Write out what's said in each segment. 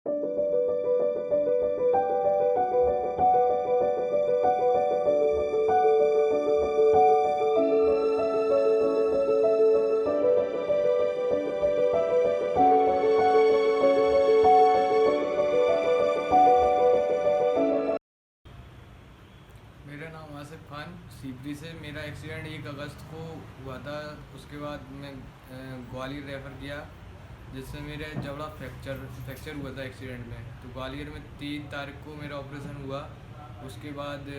मेरा नाम आसिफ खान सीपरी से। मेरा एक्सीडेंट 1 अगस्त को हुआ था। उसके बाद मैं ग्वालियर रेफ़र किया, जिससे मेरा जबड़ा फ्रैक्चर हुआ था एक्सीडेंट में। तो ग्वालियर में 3 तारीख को मेरा ऑपरेशन हुआ। उसके बाद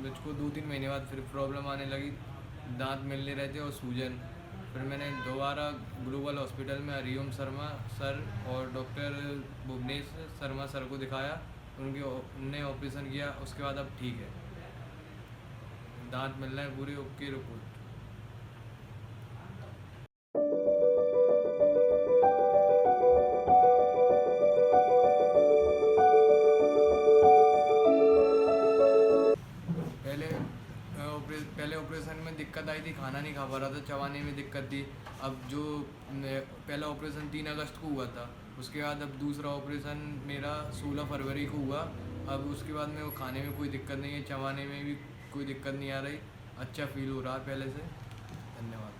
मुझको 2-3 महीने बाद फिर प्रॉब्लम आने लगी, दांत मिलने रहे थे और सूजन। फिर मैंने दोबारा ग्लोबल हॉस्पिटल में हरिओम शर्मा सर और डॉक्टर भुवनेश शर्मा सर को दिखाया। उनने ऑपरेशन किया। उसके बाद अब ठीक है, दांत मिल रहे हैं पूरे, ओके रिपोर्ट। पहले पहले ऑपरेशन में दिक्कत आई थी, खाना नहीं खा पा रहा था, चबाने में दिक्कत थी। अब जो पहला ऑपरेशन 3 अगस्त को हुआ था, उसके बाद अब दूसरा ऑपरेशन मेरा 16 फरवरी को हुआ। अब उसके बाद में वो खाने में कोई दिक्कत नहीं है, चबाने में भी कोई दिक्कत नहीं आ रही, अच्छा फील हो रहा है पहले से। धन्यवाद।